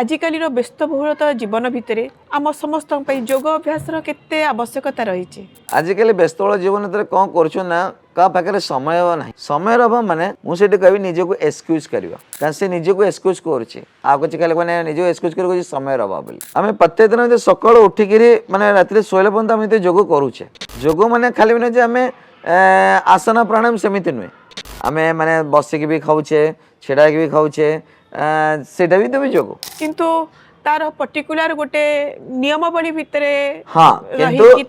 आजिकल व्यस्तबहुलता जीवन भितर आम समस्त योग अभ्यास केते आवश्यकता रही। आजिकल व्यस्तबहुल जीवन भितर कौन करा का पाखे समय ना समय अभाव माने मुझे कह निज को एक्सक्यूज करवा कारण से निज को एक्सक्यूज कर खाली मैंने निज एक्सक्यूज कर समय अभाव बोली आम प्रत्येक दिन सकाल उठिक मैंने राति शोला पर्यटन आम योग करुचे योग मैंने खाली मैंने आम आसन प्राणायाम सेमती नुहे आम मैंने बसिक भी खाऊे छेड़ा भी खाऊे सेटा भी तो योग किंतु तार पर्टिकुलर गोटे नियमावली भितर हाँ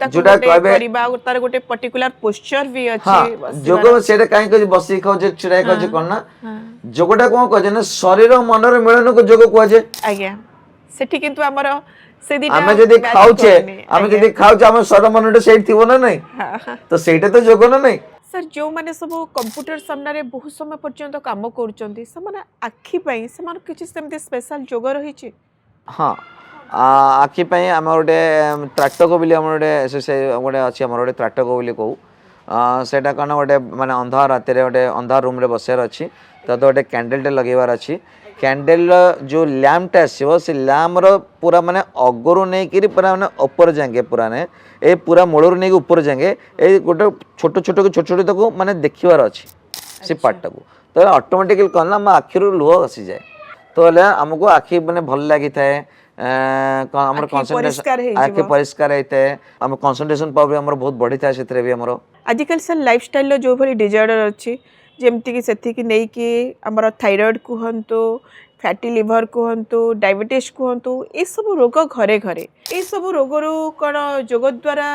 जोटा कहबे तार गोटे पर्टिकुलर पोस्चर भी अछि। हाँ योग सेटा काहे कह बसी खाऊे छेड़ा खाऊे करना योगटा कोन कह ना शरीर मनर मिलन को योग कह जे आज्ञा सेठी किंतु हमर से दिटा आमे जदी खाऊे हम शरीर मनटा सेठ थिबो ना नहीं तो सेटा तो योग ना नहीं। सर जो माने सब कंप्यूटर सामने बहुत समय पर्यंत काम करूचंती से आखि पई से किछि सेमते स्पेशल योग रही। हाँ आखि पई आम गोटे त्राटक बोली आम गोटे अच्छी आम गोटे त्राटक बोली कहू सेटा कौन गोटे माने अंधार राति गोटे अंधार रूम रे बसार अच्छी तो गोटे कैंडल टे लगेबार अच्छी कैंडल जो लैम्प आसो से लैम्प पूरा माने अगरू नहीं कि पूरा माने ऊपर जाएंगे पूरा ने ए पूरा मूलर नहीं ऊपर जाएंगे ए गोटे छोट छोट छोट छोट तक माने देखिबार अच्छी से पार्ट को तो ऑटोमेटिकली कौन ना आखिर लुह आसी जाए तो आमको आखि मैंने भल लगी थाए आम कंसंट्रेशन आखि परिष्कार होता है आम कंसंट्रेशन पावर भी बहुत बढ़ी था से भी आमर आजिकल सर लाइफस्टाइल जो भाई डिजार्डर अच्छी जमती कि से नहीं कि आमर थायराइड कहतु फैटी लिवर कहतु डायबिटीज कहतु ये सब रोग घरे घरे ये सब रोग कौन योग द्वारा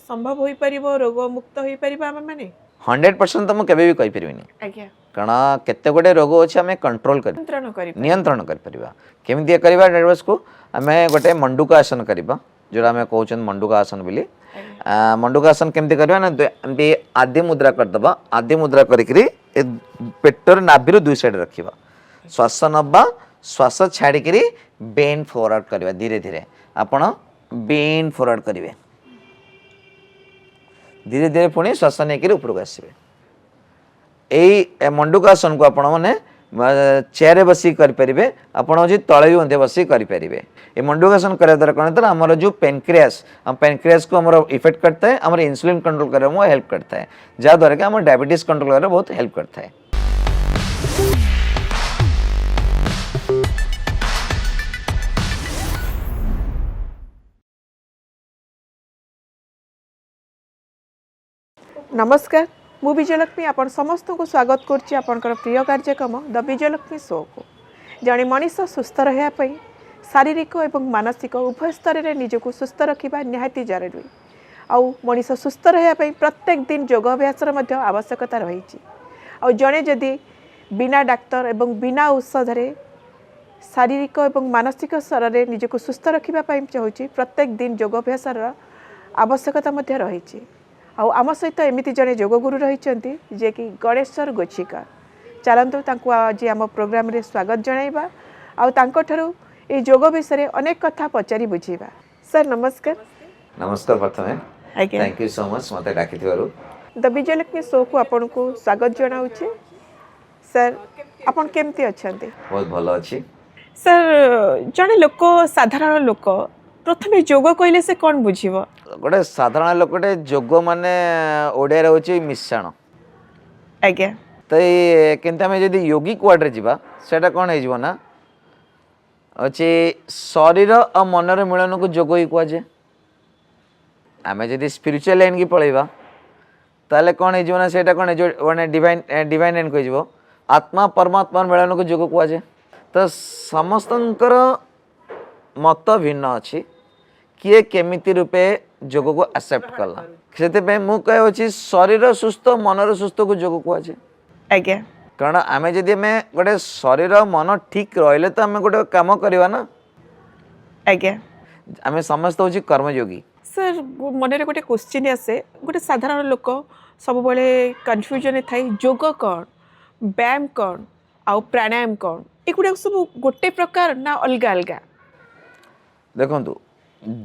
संभव हो पार रोग मुक्त हो पार आम मैंने 100% तो मुझे भी कहीपरि कारण केते गोटे रोग अच्छे आम कंट्रोल कर नियंत्रण करमी करवा डायबिटीज को आम गोटे मंडूक आसन करवा जोड़ा आम कहते मंडूक आसन बोली मंडूक आसन केमती करवा ना आदि मुद्रा करदे आदि मुद्रा करी पेटर नाभि दुई साइड रखा श्वास नवा श्वास छाड़ी बेन फॉरवर्ड करवा धीरे धीरे आपण बेन फॉरवर्ड करेंगे धीरे धीरे पुणी श्वास नहीं उपरको आसवे यही मंडूकासन को आपण मैंने चेयर बसिक करेंगे आपड़ तले भी मध्य बसिक करेंगे ये मंडूकासन करने द्वारा कौन होता है आमर जो पेनक्रियास को आमर इफेक्ट करता है आमर इंसुलिन कंट्रोल करने में हेल्प करता है जहाँद्वारा कि आम डायबिटीज कंट्रोल करने बहुत हेल्प करता है। नमस्कार मु विजयलक्ष्मी आपण समस्त को स्वागत करुच्ची आपणकर प्रिय कार्यक्रम द विजयलक्ष्मी शो को जड़े मनीष सुस्थ रहा शारीरिक और मानसिक उभय स्तर में निजक सुस्थ रखा निहाती जरूरी आउ मनीष सुस्थ रहा प्रत्येक दिन योगाभ्यास आवश्यकता रही आउ जड़े जदि बिना डाक्तर एवं बिना औषध शारीरिक और मानसिक स्तर में निजक सुस्थ रखापी चाहूँगी प्रत्येक दिन योगाभ्यास आवश्यकता रही आम सहित एमती जड़े योगगुरु रही जे कि गणेश्वर गोछिका चलतु आज आम प्रोग्राम रे स्वागत जनाइबा आउ ये योग विषय अनेक कथा पचारि बुझीबा। सर नमस्कार। नमस्कार प्रथमे थैंक यू सो मच मते डाकी द विजयलक्ष्मी शो को आपन को स्वागत जनाउछि। सर आपन केमती अछंती? बहुत भलो अछि सर। जड़े लोक साधारण लोक प्रथमे योग कहले से कौन बुझीब? गोटे साधारण लोकटे योग माने ओडिया होची मिश्रण आज्ञा तो ये किंतु आम जदि योगी क्वाड्रे जीवा सेटा कौन हो ना अच्छे शरीर और मनर मिलन को योग ही कहुए आम जदि स्पिरिचुअल लाइन की पलैबा ताले कौन हो ना सेटा कौन माने डिवाइन लाइन कह आत्मा परमात्मा मिलन को योग कहुए तो समस्तंकर मत भिन्न अच्छी किए केमिति रूपे योग को एक्सेप्ट कला से मुझे शरीर सुस्थ मनर सुस्थ को योग कहुए आज्ञा कारण आम जदि आम गोटे शरीर मन ठीक रहिले तो आम गोटे काम करवा ना आज्ञा आम समस्त हूँ कर्मयोगी। सर मन गोटे क्वेश्चन आसे गोटे साधारण लोक सब बड़े कन्फ्यूजन थाए योग कौन व्यायाम कौन आउ प्राणायाम कौन एगुड़ा सब गोटे प्रकार ना अलग अलग? देखु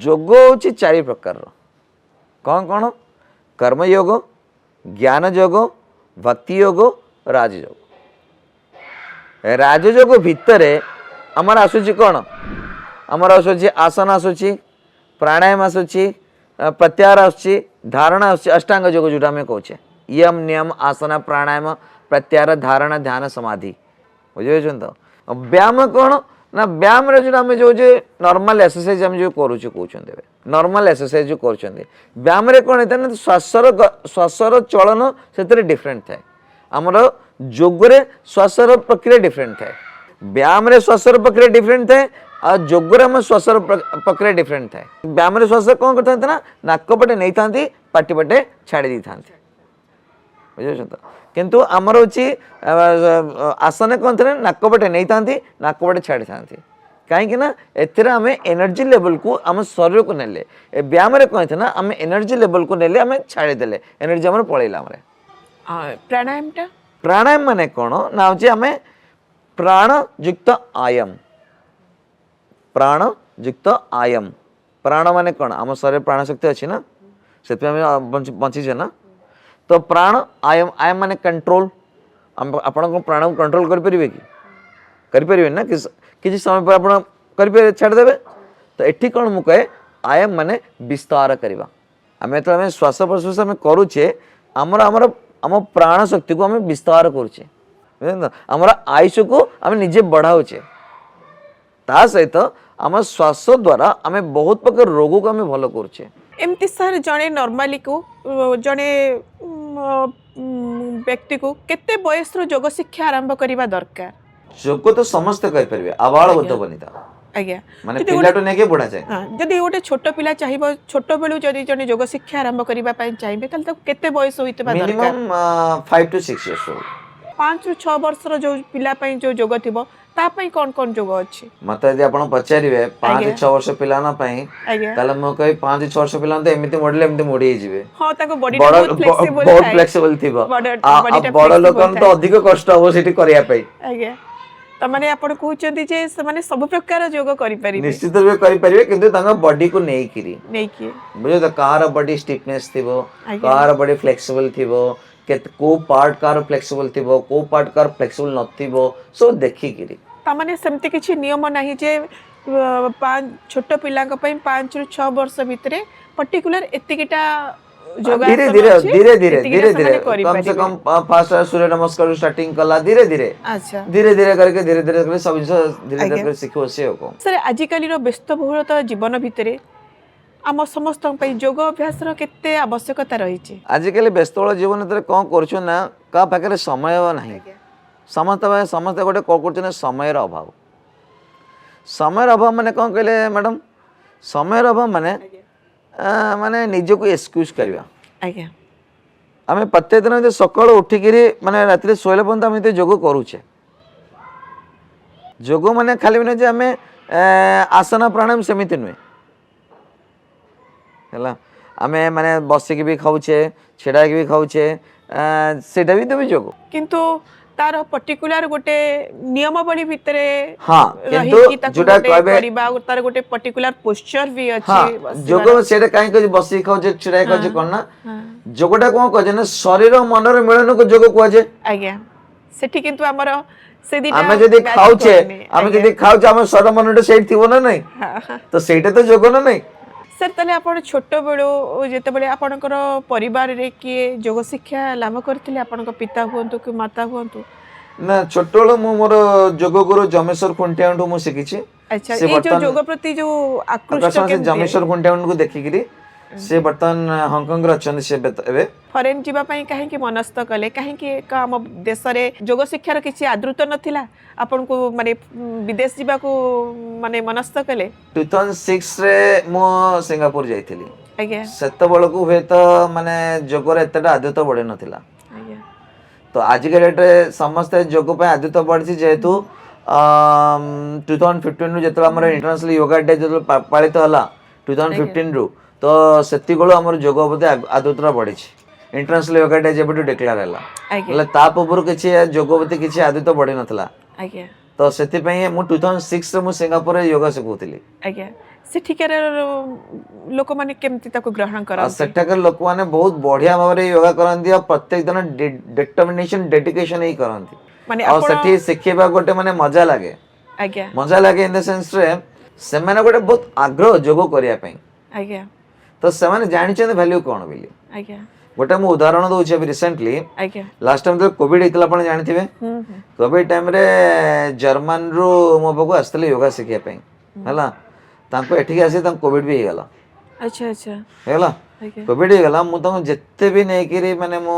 योग हूँ 4 प्रकार कौन कौन कर्मयोग ज्ञान योग भक्ति योग राजयोग। राजयोग भितर आमर आसुची कौन आमर आसुची आसन आसुची प्राणायाम आसुची प्रत्याहार आसुची धारणा आसुची अष्टांग योग जोटा आम कहे यम नियम आसन प्राणायाम प्रत्याहार धारणा ध्यान समाधि बुझे तो व्यायाम कौन ना व्यायाम जो आम जो नॉर्मल एक्सरसाइज आम जो करुचे कहते नॉर्मल एक्सरसाइज जो कर व्यायाम कौन होता है श्वासर चलन से डिफरेंट थाए आमर जोगरे श्वासर प्रक्रिया डिफरेंट थाए व्यायाम श्वासर प्रक्रिया डिफरेंट थाए आ जोगरे आम श्वासर प्रक्रिया डिफरेंट थाए व्यायाम श्वास कौन करते ना नाक पटे नहीं था पाटी पटे छाड़ी था बुझे तो किंतु आमर हूँ आसन कौन थे नाक पटे नहीं था नाक पटे छाड़ी था कहीं एथिरे आम एनर्जी लेवल को आम शरीर को नेले व्यायाम कौन थे ना आम एनर्जी लेवल को नेले आम छाड़ीदे एनर्जी आम पलैला प्राणायाम टा प्राणायाम माने कौन ना हूँ आम प्राण युक्त आयम प्राण युक्त आयम प्राण माने कौन आम शरीर प्राण शक्ति अच्छी ना से बंचीचे ना तो प्राण आयम आयम माने कंट्रोल आपण प्राण को कंट्रोल करें कि करें ना किसी समय पर आप करें छाड़देवे तो एठी कौन मु कहे आयम माने विस्तार करवा आम जो श्वास प्रश्वास आम करुचे आमर आमर आम प्राण शक्ति को आम विस्तार करुचे आमर आयुष को आम निजे बढ़ाऊचे ता सहित आम श्वास द्वारा आम बहुत प्रकार रोग को आम भल करुचे एमती सर जड़े नॉर्मली को जड़े व्यक्ति को केते बयस योग शिक्षा आरंभ करबा दरकार योग तो समस्त कर परिबे आबाल बद्ध बनिता आज्ञा माने पिलाटो नेके बुढा जाय हां जदी गोटे छोट पिला चाहिबो छोट बेलु जदी जने योग शिक्षा आरंभ करबा पई चाहिबे तल तो केते बयस होइतबा दरकार मिनिमम 5 to 6 years old 5 ରୁ 6 वर्षर जो पिला पई जो योग थिबो ता पई कोन कोन योग अछि मत यदि आपण पचारिबे 5 से 6 वर्ष पिला ना पई ताले म कहि 5 से 6 वर्ष पिला तो एमिति मॉडल एमिति मोडी जिवे हां ताको बॉडी बहुत फ्लेक्सिबल थिबो बड़ लोकन तो अधिक कष्ट हो सेठी करिया पई आज्ञा त माने आपण कहउचंती जे माने सब प्रकार योग करि परिबे निश्चित रूप करि परिबे किंतु तांगा बॉडी को नै कि बुझे त कार बॉडी स्टिफनेस थिबो कार बॉडी फ्लेक्सिबल थिबो को पार्ट कार फ्लेक्सिबल थिबो को पार्ट कार फ्लेक्सिबल नथिबो सो देखि किरी ता माने सेमति किछि नियम नाही जे छोट पिलांक पई 5 ରୁ 6 वर्ष भितरे पर्टिकुलर एतिकिटा योगा धीरे धीरे कम से कम फास्ट सूर्य नमस्कार स्टार्टिंग कला धीरे धीरे अच्छा धीरे धीरे करके सब धीरे धीरे सिखो से को सर आजि काली रो व्यस्त बहुलता जीवन भितरे आम समस्त योग अभ्यास केते आवश्यकता रही आजिकल व्यस्तबहुल जीवन कौन कर ना का पाखे समय ना समस्त गोटे कौन कर समय अभाव माने कौन कहले मैडम समय अभाव माने माने निज को एक्सक्यूज करवा आम प्रत्येक दिन सकाल उठिक माने राति शोला पर्यंत आम योग करुचे योग माने खाली नुहे आम आसन प्राणायाम सेमती नुहे है आम माने बसिक भी खाऊचे छेड़ा भी खाऊचे सेटा भी तो योग किंतु तार पर्टिकुलर गोटे नियमावली भितरे हां किंतु जोटा कहबे तार गोटे पर्टिकुलर पोस्चर भी अछि हां योग सेटा काई कह बसी खाऊचे छेड़ा खाऊचे कोन ना योगटा कोन कह जे शरीर मन रे मिलन को योग को जे आज्ञा सेठी किंतु हमर से दिना आमे जदी खाऊचे हम शरीर मन रे सेट थिबो ना नहीं तो सेटा तो योग ना नहीं सर ताले आपण छोट बेलो जेते बेले आपनकर परिवार रे किए योग शिक्षा लाभ करथिले आपनक पिता हुअंतु कि माता हुअंतु ना छोट बेलो मो मोर योग गुरु जमेश्वर खुंटियांटू मु सिकिछि अच्छा ए जो योग प्रति जो आकृष्ट के जमेश्वर खुंटियांटू को देखिकिरी से बर्तन हांगकांग रे अछन से एबे फॉरेन जीवा पई काहे कि मनस्थ कले काहे कि हम देश रे योग शिक्षार किछि आदृत नथिला आपन को माने विदेश जीवा को माने मनस्थ कले 2006 रे मो सिंगापुर जाइथिली आज्ञा सेत बेल को हे तो माने योग रे एतटा आदत बढे नथिला आज्ञा तो आज के डेट रे समस्त योग पे आदत बढ़ी जेहेतु 2015 रु जेतला हमर इंटरनेशनल योगा डे जो पालित हला 2015 रु तो सेति गोलो हमर योग प्रति आदतरा बढ़ी इंटरनेशनल योगा डे जेबटू डिक्लेयर हला मतलब ता पूर्व किछि योग प्रति किछि आदत बढ़ी नथला आज्ञा तो सेति पई मु 2006 रे मु सिंगापुर रे योगा सिखौतिली आज्ञा सेठिकार लोक माने केमति ताको ग्रहण करन सेठिकार लोक माने बहुत बढ़िया भाव रे योगा करंती और प्रत्येक दिन डिटरमिनेशन डेडिकेशन ही करंती माने और सेठी सिखेबा गोटे माने मजा लागे आज्ञा मजा लगे इन द सेंस रे सेमाने गोटे बहुत आग्रह जोग करिया पई आज्ञा तो सेमाने जानिछन वैल्यू कोन बोली आज्ञा गोटे मु उदाहरण दउछि अभी रिसेंटली आज्ञा लास्ट टाइम तो कोविड हेतला आपण जानिथिबे कोविड टाइम रे जर्मन रो मो बगु आस्तले योगा सिखिया पई हला तांको एठी आसी तां कोविड भी हेगला अच्छा अच्छा हेगला आज्ञा कोविड हेगला मु तां जत्ते भी नै किरी माने मो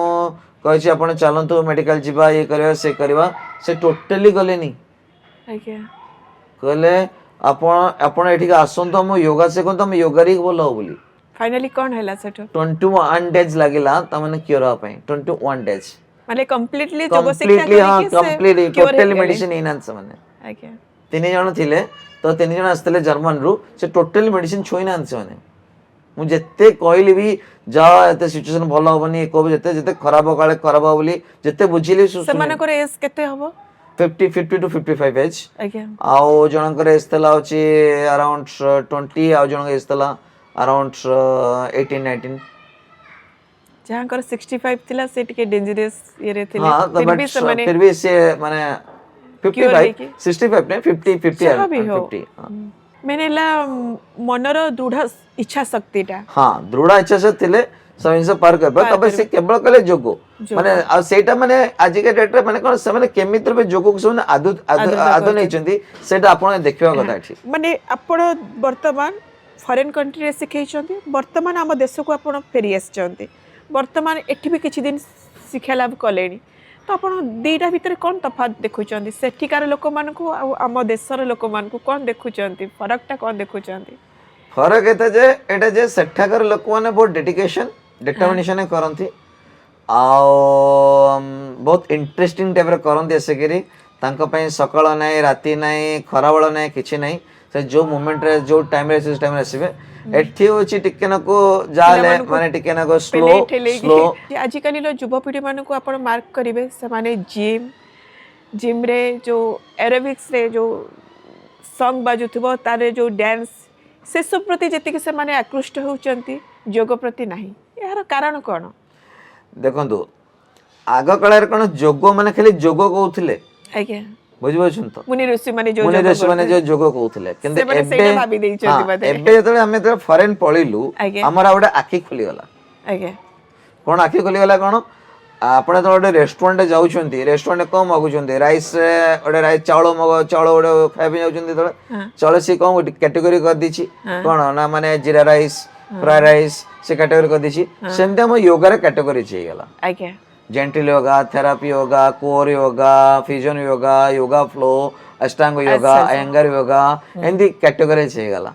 कहछि आपण चलंतु मेडिकल जिबा ये करबा से टोटली गलेनी आज्ञा कहले आपण आपण एठी आसंत हम योगा सिखंत हम योगा री बोल हो बोली फाइनली कौन हैला सेटो 21 डेज लागिला त माने क्योर हो पई 21 डेज माने कंप्लीटली जोग शिक्षा कंप्लीटली हां करके से कंप्लीटली cure टोटली ହେଇଗଲେ। मेडिसिन इनांस माने आज्ञा तीन जण थिले तो तीन जण आस्तले जर्मन रु से टोटली मेडिसिन छोई नांस माने मु जत्ते कहली भी जा एते सिचुएशन भलो होबनी को जत्ते जत्ते खराब हो काले खराब हो बोली जत्ते बुझिली से माने करे एज केते हबो 50 to 55 एज आज्ञा आउ जनकर एज तला होची अराउंड 20 आउ जनकर एज तला अराउंड 18 19 जहां कर 65 थिला से टिके डेंजरस ये रे थिले हाँ तो बट फिर भी से माने 55 65 नहीं 50 50 जहाँ भी हो। 50 हाँ मैंने ला मनर दृढ़ इच्छा शक्तिटा हाँ दृढ़ इच्छा से थिले सब इनसे पार कर पाए तबे से केवल कले जोगो माने आ सेटा माने आज के डेट रे माने कोन से माने केमित्र पे जोगो को सब आदो नै चंदी सेटा आपण देखिबा कथा अछि माने आपण वर्तमान फॉरेन कंट्री रे सिखै छथि वर्तमान हम देश को आपण फेरी आस छथि वर्तमान एठी भी किछि दिन शिक्षा लाभ कलेनी तो आपण दीटा भितर कोन तफात देखु छथि सेठिकार लोक मान को हम देशर लोक मान को कोन देखु छथि फरकटा कोन देखु छथि फरक एते जे एटा जे सेठाकर लोक माने बहुत डेडिकेशन डिटरमिनेशन करंती आउ बहुत इंटरेस्टिंग टाइप रे करंती ऐसे करी तांको पई सकाळ नाही राती नाही खराबळ नाही किछि नाही से जो मोमेंट रे जो टाइम रे टाइम रे आसीबे एठी होची टिके नको जाले माने टिके नको स्लो आजिकल युवपीढ़ी मान को आप मार्क करेंगे से माने जिम रे जो एरोबिक्स रे जो सॉन्ग बाजुथबो तारे जो डांस से सब प्रति जति से माने आकृष्ट होउचंती योग प्रति नहीं यार कारण कोन देखंतु आग काल कोन जोग माने खाली जोग कहउथिले आज्ञा बुझि बछन तो मुनि ऋषि माने जो मुनि ऋषि माने जो जोग कहउथिले किंतु सेमाने सेटा भाबी देइचंती बते एबे जतले हमें तो फॉरेन पळिलु हमरा ओडे आखी खुली गला आज्ञा कोन आखी खुली गला कोन आपण तो ओडे रेस्टोरेंट जाउछंती रेस्टोरेंट कम मागुछंती राइस ओडे राइस चावल ओडे खाबे जाउछंती तो चावल से कम कैटेगरी कर दीची कोन ना माने जीरा राइस फ्राई राइस से कैटेगरी कर दीची सेमते हम योगा रे कैटेगरी छै गला आज्ञा gentle yoga therapy yoga core yoga fusion yoga yoga flow अष्टांग योगा अयंगार योगा एंदी कैटेगरी छै गला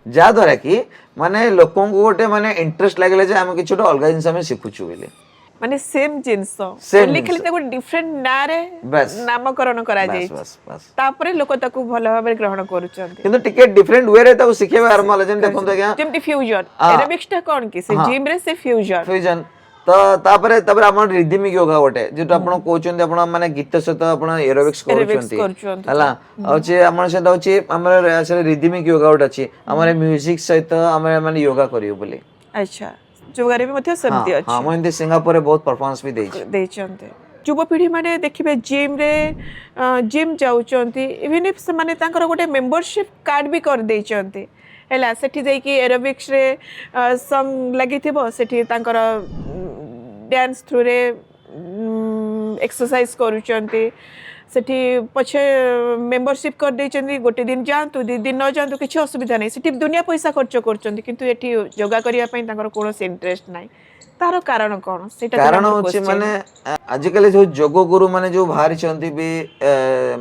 जा द्वारा कि माने लोकों को गोटे माने इंटरेस्ट लागले जे हम किछुटा अलगा जिंस हम सिखुछु बेले माने सेम जिंस Same लिखले ताको डिफरेंट नारे बस नामकरण करा जाय बस बस तापरे लोक ताको भलो भाबे ग्रहण करूचंती किंतु टिके डिफरेंट वे रे ताको सिखेबा आरंभ होला जेन देखन तो क्या जेमति फ्यूजन एरोबिक्स टा कोन कि से जिम रे से फ्यूजन फ्यूजन तो तापरे तापरे हमर रिदमिक योगा गोटे जेतो आपण कहउचंती आपण माने गीत सहित आपण एरोबिक्स करूचंती हला होचे हमर से होचे हमर से रिदमिक योगा गोटे अछि हमर म्यूजिक सहित हमर माने योगा करियो बोली अच्छा जोगारे भी मध्य समति अछि हां मैं सिंगापुर रे बहुत परफॉर्मेंस भी देइचंते युवपीढ़ी माने देखिबे जिम रे जिम जाउचंती इवन इफ से माने तांकर गोटे मेंबरशिप कार्ड भी कर देइचंती हैला सेठी जाई कि एरोबिक्स रे सॉन्ग लागिथिबो सेठी तांकर डांस थ्रू रे एक्सरसाइज करूचंती सेठी पछे मेंबरशिप कर देइचंती गोटे दिन जानतु दी दिन न जानतु किछि असुविधा नै सेठी दुनिया पैसा खर्च करचंती किंतु एठी योगा करिया पई तांकर कोनोसी इंटरेस्ट नै तारो कारण कोन सेटा कारण होची माने आजिकल जो जोग गुरु माने जो बाहर चंती भी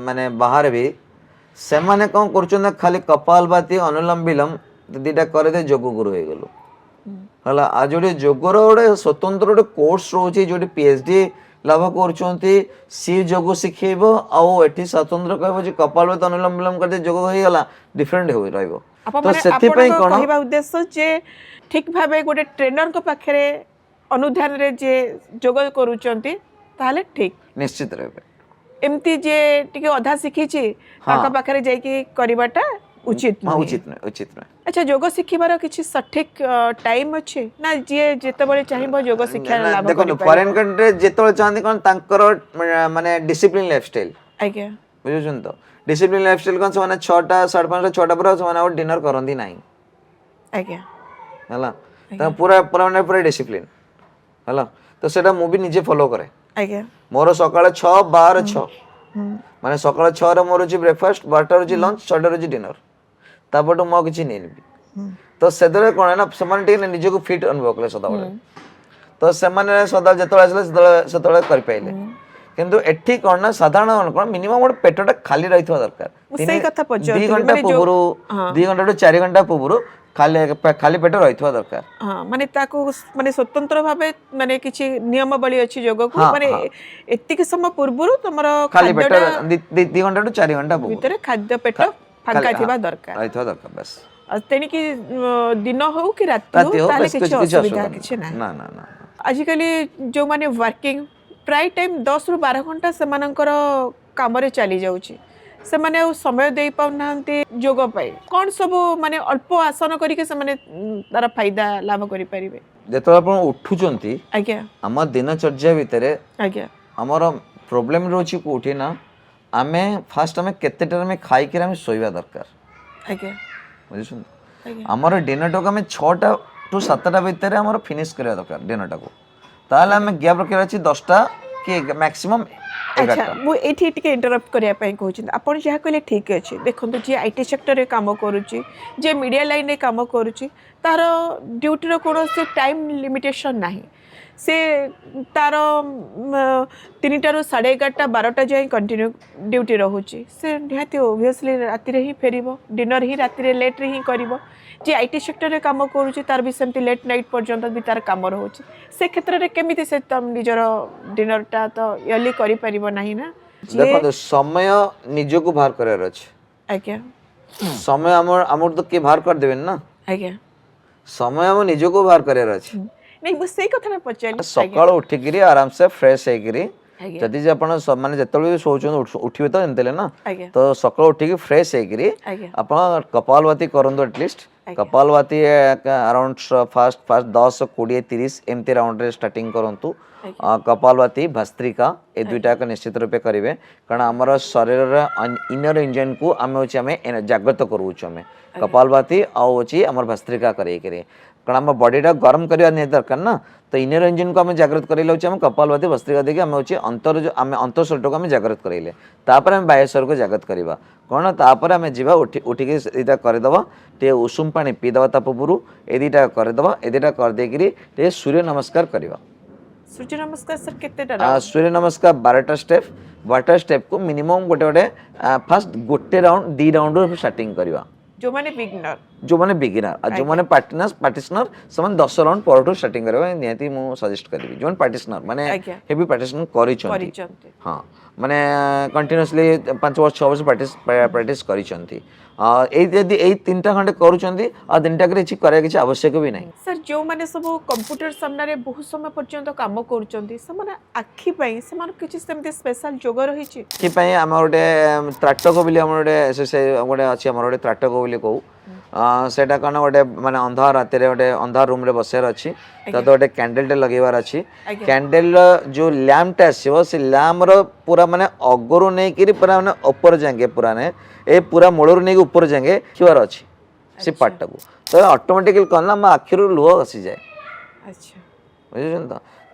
माने बाहर भी से माने कोन करचन खाली कपालभाति अनुलोम विलोम दीटा करे दे जोग गुरु हे गेलो हला आ जोडे जोगर ओडे स्वतंत्र ओडे कोर्स रोची जोडे पीएचडी लाभ करचंती सी जोग सिखेबो आ एठी स्वतंत्र कहबो जे कपालभाति अनुलोम विलोम करते जोग होई गला डिफरेंट होई रहइबो तो सेति पई कोन कहबा उद्देश्य जे ठीक भाबे गोटे ट्रेनर को पाखरे अनुध्यान रे जे जोग करूचंती ताले ठीक निश्चित रहबे एमती जे टिके अधा सिखिछि ताका पाखरे जाई कि करिबाटा उचित हां उचित नै अच्छा योगा सिखिबार किछि सठिक टाइम अछि ना जे जेतबळे चाहिबो योगा शिक्षा लाभ करि देखो फॉरेन कंट्री जेतबळे चाहंदी कोन तांकर माने डिसिप्लिन लाइफस्टाइल आज्ञा बुझुछन तो डिसिप्लिन लाइफस्टाइल कौन से 6टा 5:30 6टा पर से डिनर करती ना आज्ञा है तो पूरा पूरा मैंने पूरा डिसिप्लिन है तो सेटा मु भी निजे फॉलो करे आज्ञा मोर सकाळ 6 12 6 माने सकाळ 6 रे मोर अछि ब्रेकफास्ट 12 रे लंच 6 रे डिनर तापटो मो किछि नै तो सेदरे कोन है ना समान टे निजे को फिट अनुभव करे सदाबळे तो सेमाने सदा जेतळे आसले सेतळे कर पाइले किंतु एठी कोन ना साधारण कोन मिनिमम गोटे पेटटा खाली रहितवा दरकार सही कथा पजो 2 घंटा पूर्व 2 घंटा टू 4 घंटा पूर्व खाली खाली पेट रहितवा दरकार हाँ माने ताको माने स्वतंत्र भाबे माने किछि नियमावली अछि योग को माने एतिक समय पूर्वरु तमरो खाली पेट 2 घंटा टू 4 घंटा पूर्व भीतर खाद्य पेट फांका थिबा दरकार रहितवा दरकार बस तेणी कि दिन हो कि राति हो ताले किछि असुविधा किछि ना ना ना ना आजिकली जो माने वर्किंग प्राय टाइम 10 रु 12 घंटा सेमानकर काम रे चली जाउची से माने समय दे पाउनांती योग पाई कोन सब माने अल्प आसन करिके से माने तार फायदा लाभ करि परिबे जेतो आपण उठुचंती आज्ञा हम दिनचर्या भितरे आज्ञा हमर प्रॉब्लम रोची कोठी ना आमे फास्ट आमे केते टाइम में खाई के आमे सोइबा दरकार आज्ञा बुझछन हमर डिनर टक आमे 6टा टू 7टा भितरे हमर फिनिश करिया दरकार डिनर टाको ताले आमे गैप रखिरा अछि 10टा के मैक्सिमम अच्छा मु एठी टिके इंटरप्ट करिया पई कहउछिन आपण जहा कहले ठीक अछि देखंतु जे आईटी सेक्टर रे काम करूची जे मीडिया लाइन रे काम करूची तार ड्यूटी रो कोनो से टाइम लिमिटेशन नाही से तार 3टा रु 11:30 12टा जाय कंटिन्यू ड्यूटी रहूची से निहाती ऑब्वियसली राति रे ही फेरिबो डिनर ही राति रे लेट रे ही करिवो जे आईटी सेक्टर रे काम करूची तार भी सेमती लेट नाइट पर्यंत भी तार काम रहूची से क्षेत्र रे केमिति से तम निजर डिनर टा तो यली करि परिबो नाही ना देखो समय निजो को बाहर करे अछि आज्ञा समय हमर तो के बाहर कर देबेन ना आज्ञा समय हम निजो को बाहर करे अछि नहीं बस सही कथा ना पचाली सकाळ उठी गिरी आराम से फ्रेश हे गिरी जदि जे आपण माने जेतले भी सोचन उठिबे तो एंतले ना तो सकाळ उठी के फ्रेश हे गिरी आपण कपालभाति करंदो एटलीस्ट कपालभाति अराउंड फास्ट 10 20 30 एमती राउंड रे स्टार्टिंग करंतु कपालभाति भस्त्रिका ए दुईटा का निश्चित रूपे करिवे कारण हमर शरीर रे इनर इंजन को आमे होची आमे जागृत करूछु आमे कपालभाति आ होची हमर भस्त्रिका करे करे कारण हम बॉडीटा गरम करवा नहीं दरकार ना तो इनर इंजन को हमें जागृत कर हम कपालभाति भस्त्रिका देखिए आम होची अंतर जो आम अंतःशरीर को आम जागृत करेले तापर हम बाह्य शरीर को जागृत करवा कौन तापर आम जीवा उठिक एटा करदेव टे उषुम पानी पीदे ता पूर्व ए दुईटा करदेव ए दुईटा करदेकरी टे सूर्य नमस्कार करवा सूर्य नमस्कार सर केतेटा सूर्य नमस्कार 12टा स्टेप को मिनिमम गोटे गोटे फास्ट गोटे राउंड 2 राउंड स्टार्टिंग करवा जो माने बिगिनर और जो माने पार्टिशनर समान 10 राउंड पर स्टार्टिंग करबा नियति मु सजेस्ट करबी जो पार्टिशनर माने हेवी पार्टिशन करिचंती हां माने कंटीन्यूअसली 5 वर्ष 6 वर्ष प्रैक्टिस करिचंती यदि ए 3टा खंडे करूचंती आ दिनटा करे छि करे किछि आवश्यक भी नहीं सर जो माने सब कंप्यूटर सामने रे बहुत समय पर्यंत काम करूचंती से माने आखि पई से माने किछि सेमते स्पेशल जोग रही छि कि पई हम गोटे त्राटक बोली हम गोटे एक्सरसाइज गोटे अछि हम गोटे त्राटक बोली कहू सेटा कना गोटे माने अंधार राति रे गोटे अंधार रूम रे बसेर अछि त गोटे कैंडल टे लगेबार अछि कैंडल जो लैम्प टा आसीबो से लैम्प रो पूरा माने अगरु नै कि पूरा माने ऊपर जांगे पूरा ने ए पूरा मूलर नै ऊपर जांगे खिवार अछि से पार्ट को तो ऑटोमेटिकली कना हम आखिरु लुह आसी जाए अच्छा बुझिन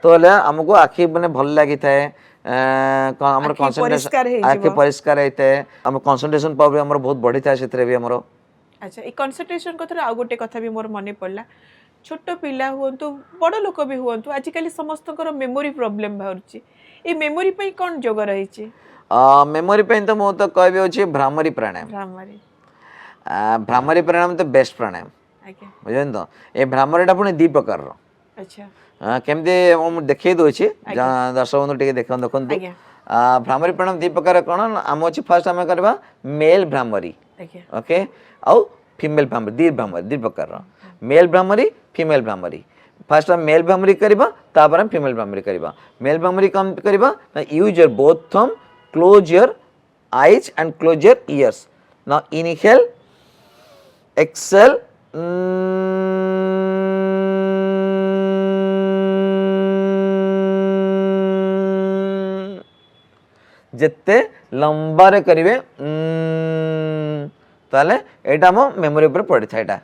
तो ले हमको आखि माने भल लागि थाए हमर कंसंट्रेशन आखि परिष्कार हेते हम कंसंट्रेशन पावर हमर बहुत बढ़ी थाए सेतरे भी हमर अच्छा ए कंसंट्रेशन कथरा आ गोटे कथा भी मोर मने पड़ला छोट पिला हुंतु बड़ लोक भी हुंतु आजिकली समस्तकर मेमोरी प्रॉब्लम बाहरची ए मेमोरी पई कोन जोग रही छि मेमोरी पई तो मो तो कहबे होछि भ्रामरी प्राणायाम भ्रामरी प्राणायाम तो बेस्ट प्राणायाम आज्ञा बुझन तो ए भ्रामरीटा पुनी दी प्रकार रो अच्छा केमते हम देखै दो छि दर्शक बंधु टिके देखन देखंतु भ्रामरी प्राणायाम दी प्रकार कोन हम होछि फर्स्ट हम करबा मेल भ्रामरी ओके आउ फीमेल भ्रामरी दी प्रकार रो मेल भ्रामरी फीमेल भ्रामरी फर्स्ट हम मेल भ्रामरी करबा तापर हम फीमेल भ्रामरी करबा मेल भ्रामरी कम करबा use your both thumb close your eyes and close your ears now inhale exhale जिते लंबारे करेंगे ताले एटा हम मेमोरी ऊपर पड़ी था एटा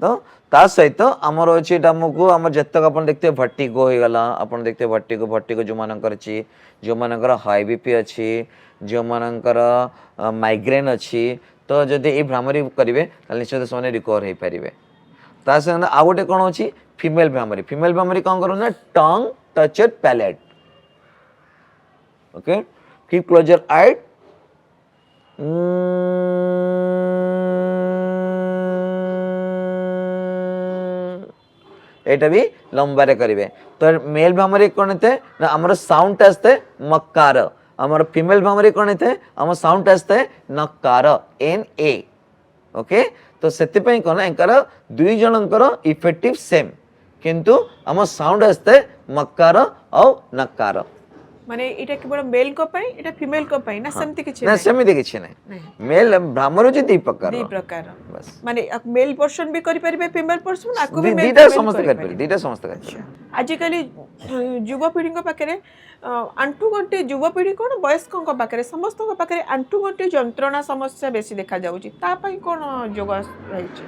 तो ता सहित आमर अच्छी एटा हमको आम जतक आप देखते भट्टिको हो गला आप देखते भट्टिको भट्टिको जो मानकर अच्छी जो मानकर हाई बीपी अच्छी जो मानकर माइग्रेन अच्छी तो जदि ये भ्रामरी करेंगे निश्चित से रिकवर हो पारे ता सहित आउ गोटे कौन अच्छी फीमेल भ्रामरी कौन करूँ ना tongue touch your palate okay keep close your eye एटा भी लंबारे करेंगे तो मेल भ्रामरी कौन थे ना आमर साउंड आसते मकार आमर फीमेल भ्रामरी कौन थे आम साउंड आसते नकार एन ए ओके तो से कौन एंकर दुई जनकर इफेक्टिव सेम किंतु आम साउंड आसते मकार और नकार माने एटा केवल मेल को पई एटा फीमेल को पई ना सेमति किछि ना सेमिति किछि नै मेल भ्रामर जे दी प्रकार बस माने मेल पर्सन भी करि परिबे फीमेल पर्सन आकु भी मेल दीटा समस्त करि परिबे दीटा समस्त करि आज काली युवा पीढ़ी को पाकरे आंटू गंटे युवा पीढ़ी कोन वयस्कों को पाकरे समस्त को पाकरे आंटू गंटे जंत्रणा समस्या बेसी देखा जाउची ता पई कोन जोग रही छै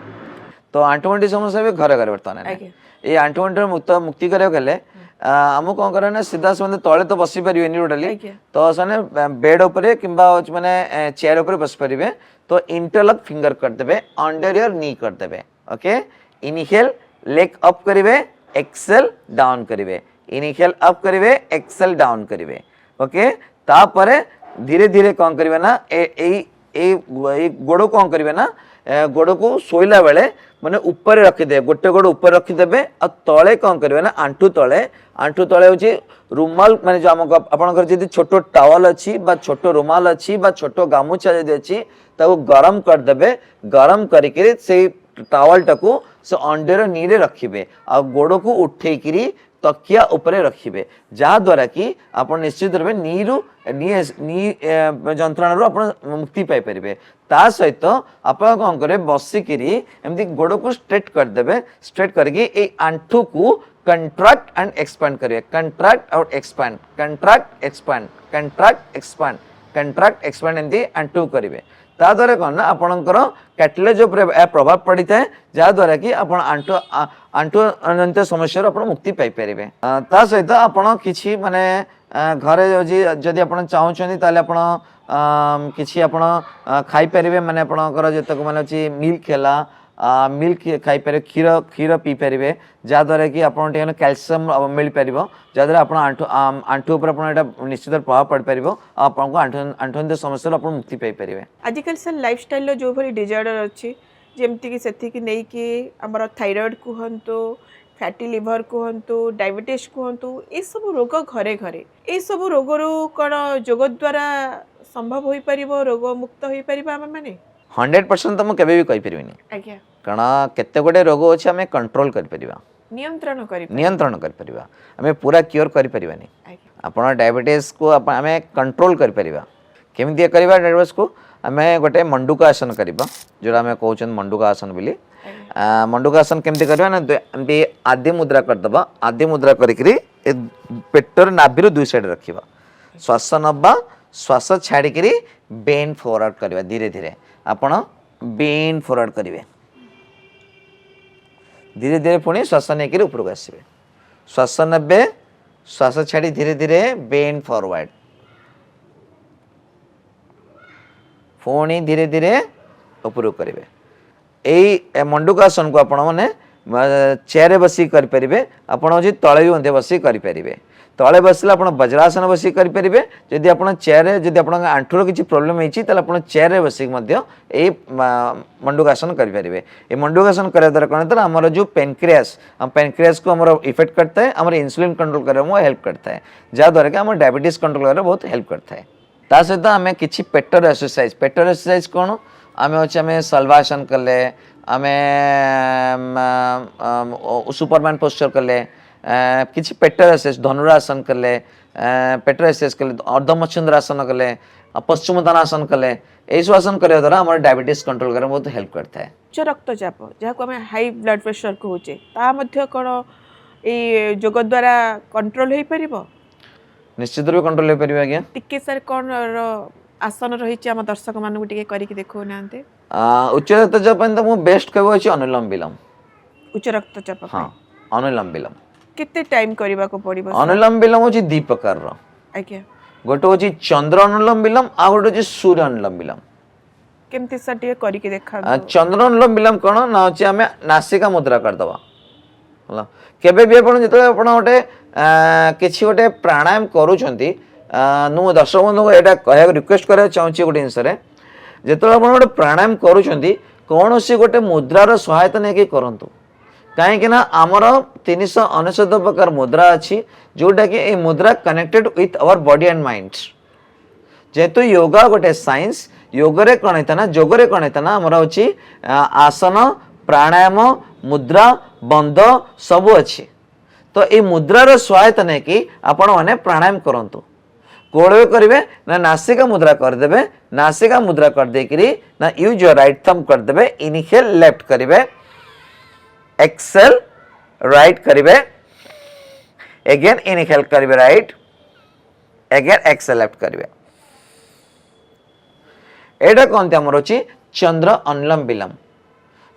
तो आंटू गंटे समस्या भी घरे घरे वर्तमान है ए आंटू गंटे मुक्ति करे गले आम कौन करे ना सीधा से तले तो बसी पारे टोटाली तो से बेड उपरे किंबा माने चेयर उपरे बस पारे तो इंटरलॉक फिंगर करदे अंडर योर नी करदे ओके इनिशियल लेग अप करेंगे एक्सेल डाउन करेंगे इनिशियल अप करेंगे एक्सेल डाउन करेंगे ओके तापर धीरे धीरे कौन करेंगे ना गोड़ कौन करेंगे ना गोड़ को शोला बेले माने ऊपर रखिदे गोटे गोड़ ऊपर रखिदेवे आ तले कौन करेंगे ना आंठू तले होची रुमाल माने जो आम आपनकर जदि छोटो टावल अच्छी बा छोटो रुमाल अच्छी बा छोटो गामुछा जदि अच्छी ताको गरम करदेवे गरम करिके से टावल टाको से अंडर नी रे रखिबे आ गोड़ को उठेकिरी तकिया उपरे रखिबे जहा द्वारा कि आपण निश्चित रूपे नी जंत्रणा रो आपण मुक्ति पाई परिबे ता सहित आपण कोन करे बसिकिरी एमती गोड़ को स्ट्रेट कर देबे स्ट्रेट करके ए आंठू को कंट्रैक्ट एंड एक्सपैंड करिवे कंट्रैक्ट और expand contract expand contract expand contract expand एमती आंठू करिवे ता द्वारा कौन ना आपणकर कैटलेज प्रभाव पड़ी था जहाँ द्वारा कि आपण आंठू आंठू जनित समस्या आप मुक्ति पाई पारे ता सहित आपण किछि माने घरे जदि आपण चाहूछन ताले आपण किछि आपण खाई पारे माने आपणकर जतक माने अछि मिल्क हैला मिल्क खाई पारे क्षीर पी पारे जहाँ द्वारा कि आपण टे कैल्शियम मिल पार जहाँ द्वारा आप आंठू आंठू उपर आप निश्चित प्रभाव पड़ पार आपको आंठू समस्या आप मुक्ति पाई पारे आजिकल सर लाइफस्टाइल जो भाई डिजार्डर अच्छी जमती कि नहीं कि आमर थायराइड कहतु फैटी लिवर कहतु डायबिटीज कहतु ये सब रोग घरे घरे ये सब रोग कौन जोग द्वारा संभव हो पार रोग मुक्त हो पार आम मैंने 100% तो मुझे भी कही पारिनी आज्ञा कारण केते गोटे रोग अच्छे आम कंट्रोल कर नियंत्रण कर आम पूरा क्योर कर पारिबानी आपण डायबिटीज को आम कंट्रोल कर पारिबा केमिति करबा डायबिटीज को आम गोटे मंडूक आसन करबा जोरा आम कहउछन मंडूक आसन बोली मंडूक आसन केमिति करबा ना एमती आदि मुद्रा करदबा आदि मुद्रा करिकरी पेटर नाभिर दुई साइड रखिबा श्वास नबा श्वास छाड़िकरी बेन फॉरवर्ड करबा धीरे धीरे आपण बेन फॉरवर्ड करिवे धीरे धीरे पुणी श्वास नहीं ऊपर को आसवे श्वास ने श्वास छाड़ी धीरे धीरे बेन फॉरवर्ड पुणी धीरे धीरे ऊपर करेंगे यही मंडूकासन को आपण मैंने चेयर बसी करेंगे आपड़ तले भी मध्य बसी करेंगे तले बसले आप वज्रासन बसी करेंगे जदि आप चेयर जदि आप आंठूर किसी प्रोब्लेम होती चेयर बसिक मंडूकासन करेंगे ये मंडूकासन करने द्वारा कौन है आमर जो पेनक्रियास को आम इफेक्ट करता है आम इंसुलिन कंट्रोल करने हेल्प करता है जहाँ द्वारा कि आम डायबिटीज कंट्रोल करने बहुत हेल्प करता है ता सहित आम किसी पेटर एक्सरसाइज कौन आम अच्छे सल्वासन कले आम सुपरमैन पोस्चर कले किसी पेटर एक्सरसाइज धनुरासन कले पेटर एक्सरसाइज कले अर्धमच्छिंद्रासन कले पश्चिमोत्तानासन कले यही सब आसन करने द्वारा हमारे डायबिटीज कंट्रोल करने बहुत हेल्प करता है उच्च रक्तचाप जहाँ को आम हाई ब्लड प्रेशर कहचे कौन ये जोग द्वारा कंट्रोल हो पार निश्चित रूप कंट्रोल हो पार आज्ञा टिके सर कौन आसन रही आम दर्शक मानू टिके करके देखो नांते उच्च रक्तचाप ପାଇଁ ତ ମୁଁ ବେଷ୍ଟ କହିବ ଅଛି ଅନୁलोम विलोम। उच्च रक्तचाप हाँ अनुलोम विलोम। केते टाइम करबा को पड़िबो सर? अनुलोम विलोम होची दी प्रकार रो। आज्ञा गोटे होची चंद्र अनुलोम विलोम आ गोटे होची सूर्य अनुलोम विलोम। केमती सर टिके करके देखा चंद्र अनुलोम विलोम कोन ना होची हमें नासिका मुद्रा कर दबा होला केबे भी आपण जते आपण गोटे किछि गोटे प्राणायाम करूछंती नु दर्शक बंधु को एटा कहया रिक्वेस्ट करे चाहूची गोटे इंसरे जते आपण गोटे प्राणायाम करूछंती कोनोसी गोटे मुद्रार सहायता नै के करंतु काहे कि ना हमर 399 प्रकार मुद्रा अछि जोटा कि ए मुद्रा connected with our body and mind जेतु योगा गोटे साइंस योगरे कोन हेता ना जोगरे कोन हेता ना हमर अछि आसन प्राणायाम मुद्रा बंध सब अच्छी तो ये मुद्रार सहायता नहीं कि आपण माने प्राणायाम करंतु कोड़े करेंगे ना नासिका मुद्रा करदे नासिका मुद्रा कर देकरी ना यूज योर राइट थंब करदे इनिशियल लेफ्ट करेंगे एक्सेल राइट करेंगे अगेन इनिशियल करेंगे राइट अगेन एक्सेल लेफ्ट करेंगे एटा कोनते हमर अछि चंद्र अनुलोम विलोम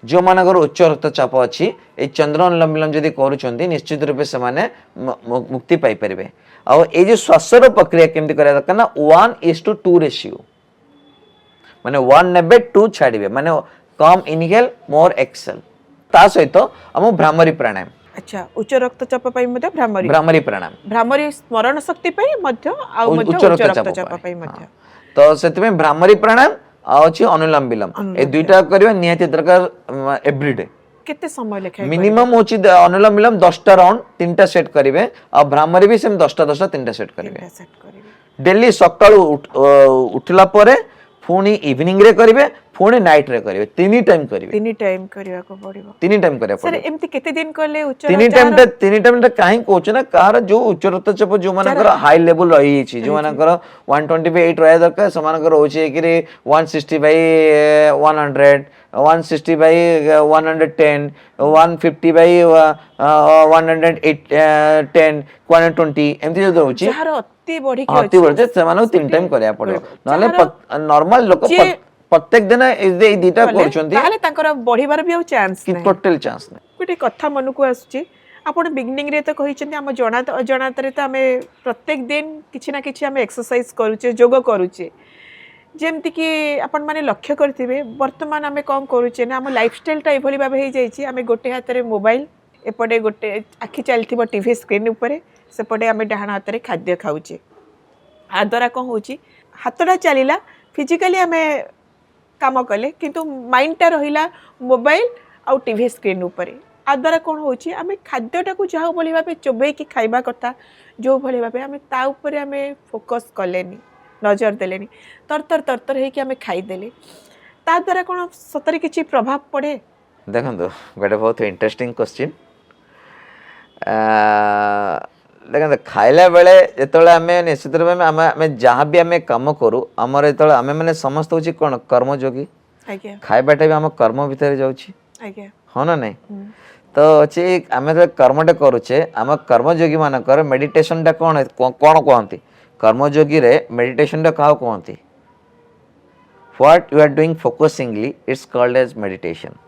जो मानकर उच्च रक्तचाप अच्छी ये चंद्र अनुलोम विलोम जदि करूछंती निश्चित रूपे से माने मुक्ति पाई परिबे आ ए जो श्वासर प्रक्रिया केमति करा दरकार ना 1:2 रेशियो माने 1 नेबे 2 छाड़िबे माने कम इनहेल मोर एक्सेल ता सहित हम भ्रामरी प्राणायाम अच्छा उच्च रक्तचाप पई मध्य भ्रामरी प्राणायाम भ्रामरी स्मरण शक्ति पई मध्य आ मध्य उच्च रक्तचाप पई मध्य तो सेति में भ्रामरी प्राणायाम आछि अनुलोम विलोम ए दुईटा करबा नियति दरकार एवरीडे केते समय लेखा मिनिमम होछि अनुलोम विलोम 10टा राउंड 3टा सेट करिवे आ भ्रामरी भी सेम 10टा 3टा सेट करिवे डेली सकाळु उठला परे पुणी इवनिंग रे करिवे पुणी नाइट रे करिवे तीन टाइम करिवा को पड़िबो तीन टाइम करिया सर एमती केते दिन करले उच्च तीन टाइम काहे कोच ना कार जो उच्च रक्तचाप जो मानकर हाई लेवल रही छि जो मानकर 128 रहया दरकार समानकर होछि कि 160 बाय 100 160 बाय 110 150 बाय 110 120 एमती जो होछि यार अति बढ़ी के अति बढ़े सेमानो तीन टाइम करिया पड़ो नले नॉर्मल लोक प्रत्येक दिन ए दीटा करछंती ताले ताकर बढ़िबार भी चांस कि टोटल चांस नै गोटे कथा मन को आसुची आपण बिगनिंग रे तो कहिचंती हम जणात अजणात रे तो हमें प्रत्येक दिन किछि ना किछि हम एक्सरसाइज करूचे योग करूचे जेमति कि आपण माने लक्ष्य करथिबे वर्तमान हमें कम करूचे ना हम लाइफस्टाइल टा एभली भाबे हे जाईची हमें गोटे हाथ रे मोबाइल एपटे गोटे आखि चलथिबो टीवी स्क्रीन ऊपर सेपटे हमें डाहाण हाथ रे खाद्य खाऊचे आ द्वारा कोन होची हाथटा चलीला फिजिकली हमें काम कले किंतु माइंड टा रहिला मोबाइल आउ टीवी स्क्रीन ऊपर आ द्वारा कौन होची आमे खाद्यटा को जाहो बोली भाबे चोबे की खाइबा कथा जो भले भाबे आमे ता ऊपर आमे फोकस कलेनी नजर देलेनी तरतर हे कि आमे खाई देले ता द्वारा कौन सतरे किछि प्रभाव पड़े देखंतु गोटे बहुत इंटरेस्टिंग क्वेश्चन देखते खाइला बेले जो आम निश्चित रूप में आम जहाँ भी आम कम करूँ आमर जो आम मैंने समस्त हूँ कौन कर्मयोगी खाइबाटा भी आम कर्म भितर जाऊँगी हाँ ना नहीं तो अच्छे आम जो कर्मटे करुचे आम कर्मयोगी मानकर मेडिटेशन कौन कौन कहती कर्मयोगी रे मेडिटेशन क्या कहती what you are doing focusingly it's called as meditation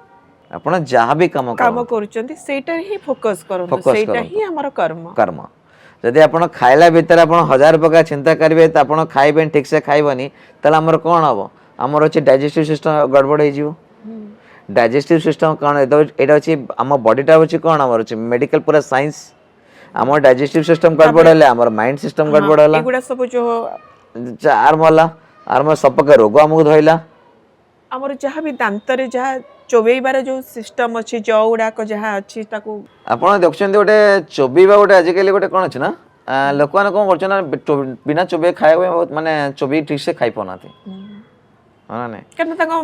आपण जहाँ भी काम करूचंती सेटा ही फोकस करंतु सेटा ही हमर कर्म कर्म जदि आपण खाइला भीतर आपण 1000 प्रकार चिंता करिवे त आपण खाइबे ठीक से खाइबनी तले हमर कोन हबो हमर अछि डाइजेस्टिव सिस्टम गड़बड़ हे जिवो डाइजेस्टिव सिस्टम कोन एटा अछि हम बॉडीटा अछि कोन हमर अछि मेडिकल पूरा साइंस हमर डाइजेस्टिव सिस्टम गड़बड़ हले हमर माइंड सिस्टम गड़बड़ हला एगुडा सब जो चार मला आर सब प्रकार रोग हमकु धइला हमर जहाँ भी दांत रे जहाँ चोबेइबार जो सिस्टम अछि जौ उडाक जहाँ अछि ताकू आपण देखछन्ते गोटे चोबीबा गोटे आजिकली गोटे कोन अछि ना लोक माने कोन करछन ना बिना चोबे खाइबे बहुत माने चोबी ठीक से खाइ पनाते हां नै कन ताको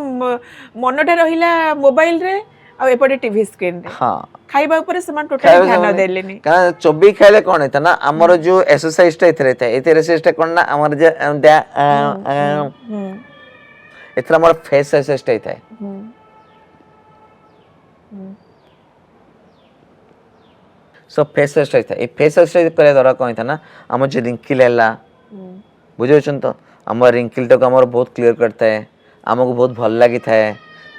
मनटा रहिला मोबाइल रे आ एपटे टीवी स्क्रीन रे हां खाइबा ऊपर समान टोटल ध्यान देलेनी का चोबी खाइले कोन हेता ना हमर जो एक्सरसाइज टा इथरे था एते एक्सरसाइज टा कोन ना हमर जे इतना हमर फेस एक्सरसाइज टा था सो फेस एक्सरसाइज था ए फेस एक्सरसाइज करे द्वारा कोन था ना हम जे रिंकिल हैला बुझे तो आम रिंकिल टाक आम बहुत क्लीयर करता है आमको बहुत भल लगी थाए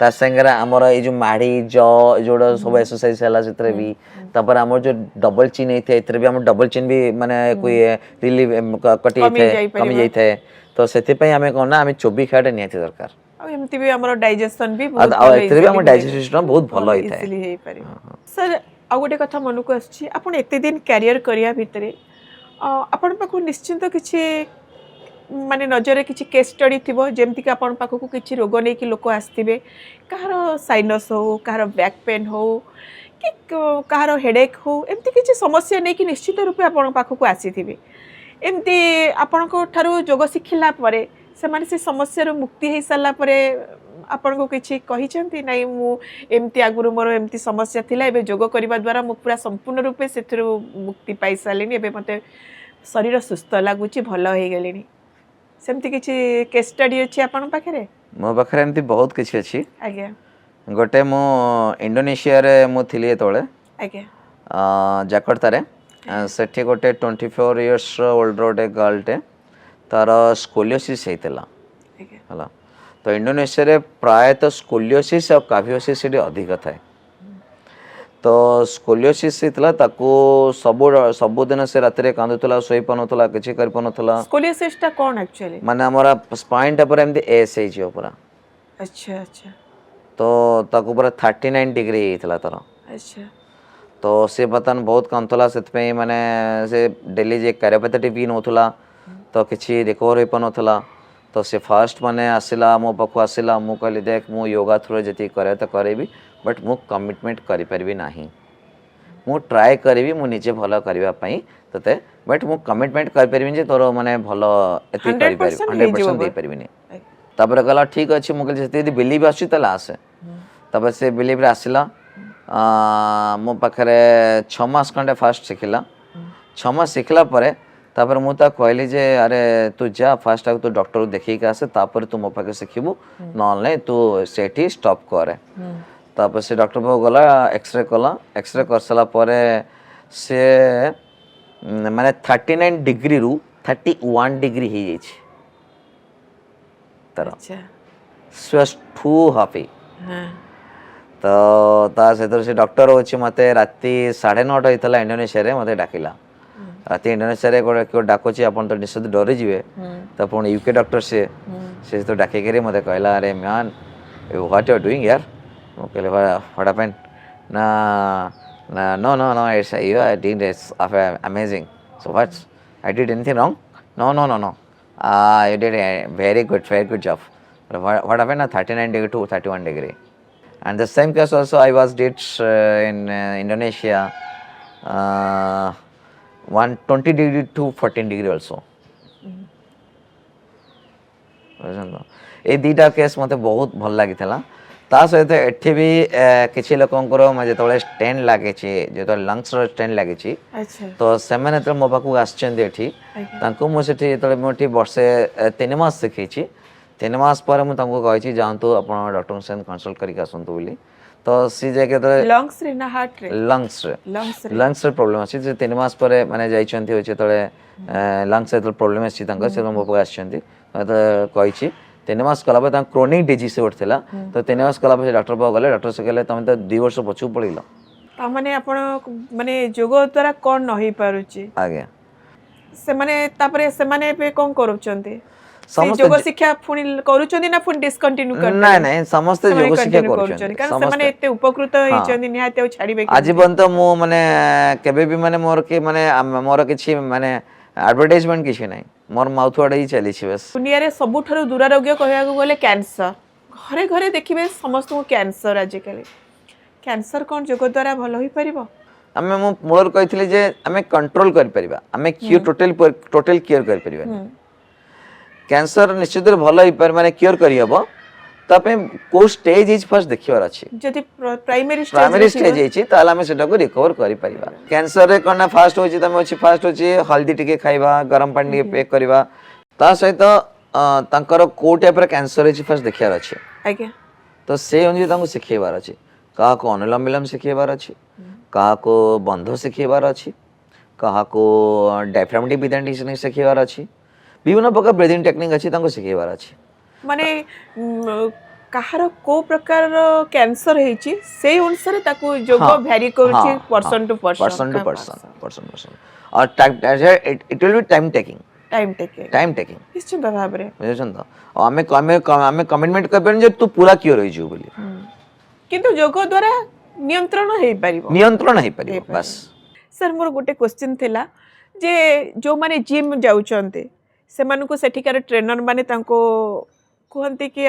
ता संगे आमर ये जो माड़ी जोड़ा सब एक्सरसाइज है से भी तापर आमर जो डबल चिन होता है भी आम डबल चिन भी माने कोई रिलीव कटि कमी जाई थाए तो से आम कौन ना आम चोबी खाटा निहाती दरकार एमती भी हमर डाइजेशन भी बहुत हम डाइजेशन सिस्टम बहुत भल होता है इजीली हे पारे सर आ गोटे कथा मन को आछि आपण एते दिन कैरियर करिया भितरे आपण पाखु निश्चिंत किछि माने नजर किछि केस स्टडी थिबो जेमति कि आपण पाखु को किछि रोग नै कि लोक आस्थिबे कहार साइनस हो कहार बैक पेन हो कि कहार हेडेक हो एमति किछि समस्या नै कि निश्चित रूपे आपण पाखु को आसीथिबे एमति आपण को थारु जोग सिखिला परे से माने से समस्या रो मुक्ति हे साला परे आपण को किछि कहि चंती नै मु एमति आगुरु मोर एमति समस्या थिला एबे जोग करबा द्वारा मु पूरा संपूर्ण रूपे सेथरु मुक्ति पाइ सालेनी एबे मते शरीर सुस्थ लागुची भलो हे गेलेनी सेमति किछि केस स्टडी अछि आपण पाखरे मो पाखरे एमति बहुत किछि अछि आज्ञा गोटे मो इंडोनेशिया रे मो थिली तोळे आज्ञा जाकर्ता रे सेठी गोटे 24 इयर्स ओल्ड रोटे गर्लटे तार स्कोलियोसिस हेतला हला तो इंडोनेशिया रे प्राय तो स्कोलियोसिस और काभियोसिस सेठी अधिक थाए तो स्कोलियोसिस हेतला ताको सब दिन से रात रे कांदुतला सोई पनोतला किछि कर पनोतला स्कोलियोसिस ता कोन एक्चुअली माने हमरा स्पाइन टा पर एमदी एस हे जो पूरा अच्छा अच्छा तो ताको पूरा 39 डिग्री हेतला तार अच्छा तो से बतन बहुत कांतला सेतपे माने से डेली जे कैरोपैथी भी नोथला तो किछि रिकवर हो पनोथला तो से फर्स्ट माने आसिला मो पखु आसिला मु कहली देख मु योगा थ्रू जति करे तो करेबी बट मु कमिटमेंट करि परबी नाही मु ट्राई करबी मु निजे भलो करबा पई तते बट मु कमिटमेंट कर परबी जे तोर माने भलो एति करि परबी 100% दे परबी नि तापर कहला ठीक अछि मु कहली जति बिलीव आसी तला आसे तब से बिलीव रे आसिला मो पाखरे 6 मास खंडे फास्ट सिखिला 6 मास सिखला परे तापर मु ता कहली जे अरे तू जा फास्ट तू डॉक्टर देखि के आसे तापर तू मो पाखे सिखिबू नॉन नै तू सेठी स्टॉप करे तापर से डॉक्टर पाखु गला एक्सरे कला एक्सरे कर सला परे से माने 39 डिग्री रु 31 डिग्री ही जाई छी तर अच्छा स्वस्थ टू हैप्पी हां तो ता से डॉक्टर होची मते राती 9:30 होइतला इंडोनेशिया रे मते डाकिला राती इंडोनेशिया रे को डाकोची अपन तो निश्चित डरे जिवे तो अपन यूके डॉक्टर से तो डाके करे मते कहला अरे man what you are doing यार मो कहले व्हाट हैपेंड ना ना no no no it's you are doing this amazing so what's I did anything wrong no no no no you did a very good job what happened na 39 degree to 31 degree and the same case also I was did in Indonesia 120 degree to 14 degree also ए दीटा case मते बहुत भल लागि थला ता सहित एठी भी किछि लोकंकर जेतबे स्टेन लागे छी जेतो लंग्स रो स्टेन लागे छी अच्छा तो सेमाने तो मो पाकू आछन एठी तांको मो सेठी जेतबे मोठी वर्षे 3 मास सिखै छी 3 मास पर मु तांको कहै छी जानतो अपन डॉक्टर से कंसल्ट करी का सुनतो बोली तो सी जे के तो लंग्स रे ना हार्ट रे लंग्स रे प्रॉब्लम अछि जे 3 मास पर माने जाई छन्ती होचे तळे लंग्स रे प्रॉब्लम अछि तांको से मो पाकू आछन्ती तो कहै छी 3 मास कला पर क्रोनिक डिजीज से उठला तो 3 मास कला पर डॉक्टर पाव गले डॉक्टर से कहले तमे तो 2 वर्ष पछु पड़िलो ता माने आपण माने जोग द्वारा कोन नहि पारुची आगे से माने तापरे से माने पे कोन करूचंती जोग शिक्षा फुनी करूचंती ना फुनी डिस्कंटिन्यू कर ना नहीं समस्त जोग शिक्षा करूचंती कारण से माने एते उपकृत होइचंती निहाते छाड़ीबे आजीवन तो मो माने केबे भी माने मोर के माने मोर किछि माने एडवर्टाइजमेंट किछि नहीं मोर माउथ वाडे ही चली छी बस दुनिया रे सबुठारु दुरारोग्य कहया को बोले कैंसर घरे घरे देखिबे समस्त को कैंसर आज काले कैंसर कोन जोग द्वारा भलो होई परिबो हमें मो मोर कहितली जे हमें कंट्रोल कर परिबा हमें क्योर टोटल केयर कर परिबा कैंसर निश्चित भलो होई पर माने केयर करी हबो तपे को स्टेज इज फर्स्ट देखिवार अछि जति प्राइमरी स्टेज अछि ताला हमें सेटा को रिकवर करि परिबा कैंसर रे कोना फास्ट होछि तमे अछि फास्ट होछि हल्दी टिके खाइबा गरम पानी टिके पेक करबा ता सहित तांकर को टाइप रे कैंसर अछि फर्स्ट देखिवार अछि आज्ञा तो से ओनली तांको सिखेबार अछि का को अनुलोम विलोम सिखेबार अछि का को बंध सिखेबार अछि का को डायफ्राम ब्रीथिंग सिखेबार अछि विभिन्न प्रकार ब्रीदिंग टेक्निक अच्छी शिखेबार अच्छी माने काହାର को प्रकार कैंसर हेची से अनुसार ताको जोग वैरी करूची पर्सन टू पर्सन और it will be time taking निश्चित भाव रे बुझछन तो हमें कमिटमेंट करबेन जे तू पूरा क्योर होई जो बोली किंतु जोग द्वारा नियंत्रण हे परिबो बस सर मोर गोटे क्वेश्चन थिला जे जो माने जिम जाउचंते से मानको सेठिकार ट्रेनर माने तांको कहते कि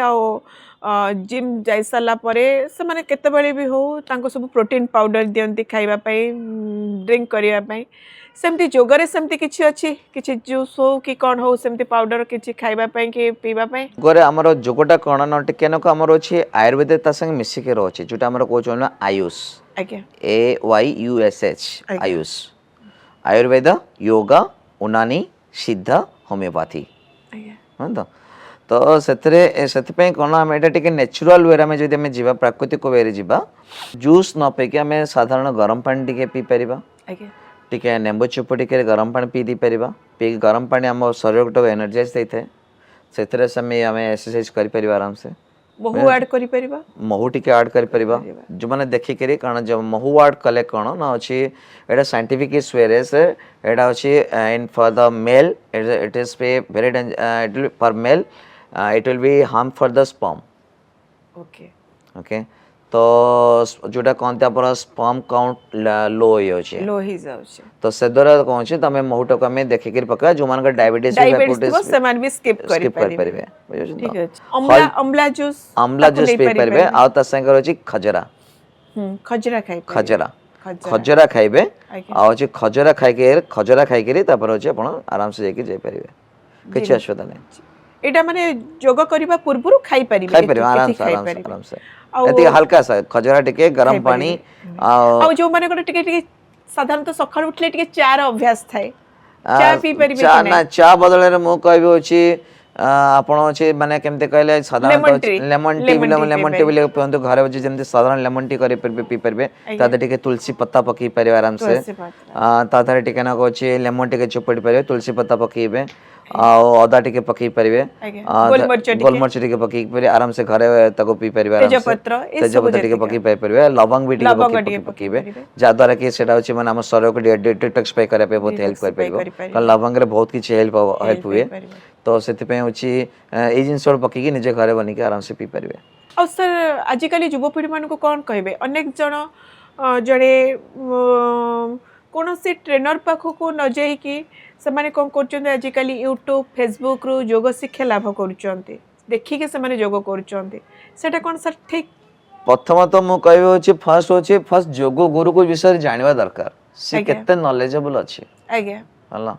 जिम जाई सारा परे से माने केते बेले भी हो तांको सब प्रोटीन पाउडर दियंती खाइबा पई ड्रिंक करिया पई सेमती जोगरे सेमती किछि अछि किछि जूस हो कि कोन हो सेमती पाउडर किछि खाइबा पई कि पीबा पई गोरे हमर जोगटा कोन न टिके न हमर अछि आयुर्वेद ता संग मिसि के रहछि जोटा हमर को चोना आयुष आज्ञा AYUSH आयुष आयुर्वेद योगा उनानी सिद्ध होमियोपैथी आज्ञा तो से कौन आम एटा टिके नेचुरल वे में जब जीवा प्राकृतिक वे जीवा जूस न पेके आम साधारण गरम पानी टिके पी परिबा टिके नेंबू चुप टिके गरम पानी पी दी परिबा पी गरम पानी आम शरीर को एनर्जाइज देते से समय आम एक्सरसाइज करि परिबा आराम से महू ऐड करि परिबा महू टिके ऐड करि परिबा जो माने देखि करी कारण जब महू ऐड कले कोन ना अछि एटा साइंटिफिक वे रे से एटा अछि in for the male it is very it will for male it will be harm for the sperm okay तो जोटा कोनते पर sperm count लो ही जाउछे तो से द्वारा कोन छै तमे महूटो को में देखि के पका जो मान का डायबिटीज से मान भी स्किप कर परिबे ठीक है अम्ला जूस पी परिबे आ त संग रहछि खजरा खजरा खाइबे आ अछि खजरा खाइ के तापर अछि अपन आराम से जाके जाय परिबे किछ असुविधा नै एटा माने योगा करिबा पूर्वरु खाइ परिबे आराम से एति हल्का सा खजरा टिके गरम पानी आ जो माने को टिके साधारण तो सखाळ उठले टिके चार अभ्यास थाए चा पी परिबे चा ना चा बदले रे मो कहबो अछि आपण अछि माने केमते कहले साधारण लेमन टी बिले पयंतो घरे बजे जेमते साधारण लेमन टी करे परिबे पी परिबे ताते टिके तुलसी पत्ता पकी परिबे आराम से ताते टिके ना को अछि लेमन टिके चुपड़ी परिबे तुलसी पत्ता पकीबे अदा टिके पकई परिबे गोलमरिच टिके पकई परिबे आराम से घरे तको पी परिबे आराम से तेजपत्र टिके पकई परिबे लवंग भी टिके पकीबे जा द्वारा कि सेटा होची माने हम शरीर को डिटॉक्स पे करे पे बहुत हेल्प कर परिबो कारण लवंग रे बहुत किछ हेल्प हुए तो सेति पे होची ए जिंस पकई के निजे घरे बनी के आराम से पी परिबे और सर आजिकली युवपीढ़ी मान को कौन कहबे अनेक जन जड़े कौन से ट्रेनर पाखक न जाई कि से माने कौन करछन आजिकली यूट्यूब फेसबुक रो योग शिक्षा लाभ करूछन्ते देखि के से माने योग करूछन्ते सेटा कौन सर ठीक प्रथम तो मु कहबे होची फर्स्ट योग गुरु को विषय जानवा दरकार से केते नॉलेजेबल अछि आज्ञा हला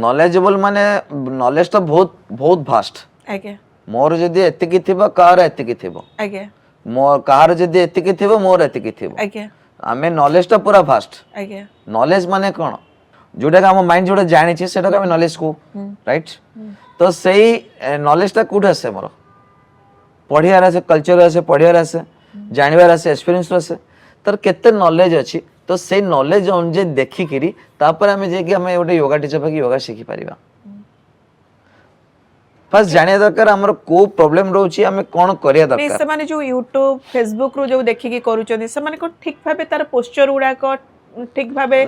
नॉलेजेबल माने नॉलेज तो बहुत बहुत वास्ट आज्ञा मोर जदी एतिकी थिबो कार एतिकी थिबो आज्ञा मोर कार जदी एतिकी थिबो मोर एतिकी थिबो आज्ञा आमे नॉलेज तो पूरा वास्ट आज्ञा नॉलेज माने कोन जोटा हम माइंड जोटा जानि छी सेटा हम नॉलेज को राइट तो सही नॉलेज ता कुड आसे मोर पढियार आसे कल्चर आसे पढियार आसे जानिबार आसे एक्सपीरियंस आसे तर केते नॉलेज अछि तो से नॉलेज ऑन जे देखि करी तापर हमें जे कि हमें ओटे योगा टीचर भागी योगा सीखि परिबा फर्स्ट जाने दरकार हमर को प्रॉब्लम रहउची हमें कोन करिया दरकार नहीं से माने जो YouTube Facebook रो जो देखि के करूचनी से माने को ठीक भाबे तार पोस्चर उडा को ठीक भाबे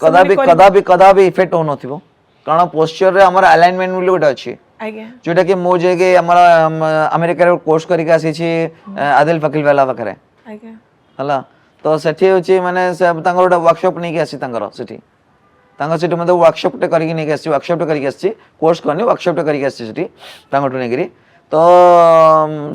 कदाबी इफेक्ट हो नथिबो कारण पोस्चर रे हमर अलाइनमेंट बोली गोटा अछि आज्ञा जोटा कि मो जेगे हमर अमेरिका रे कोर्स करि के आसी छी आदिल फकील वाला बकरे आज्ञा हला तो सेठी होची माने से तांगर गोटा वर्कशॉप नै के आसी तांगर सेठी तांगर सेठी मते वर्कशॉप टे करि नै के आसी वर्कशॉप टे करि के आसी कोर्स करनी वर्कशॉप टे करि के आसी सेठी तांगर टने गिरी तो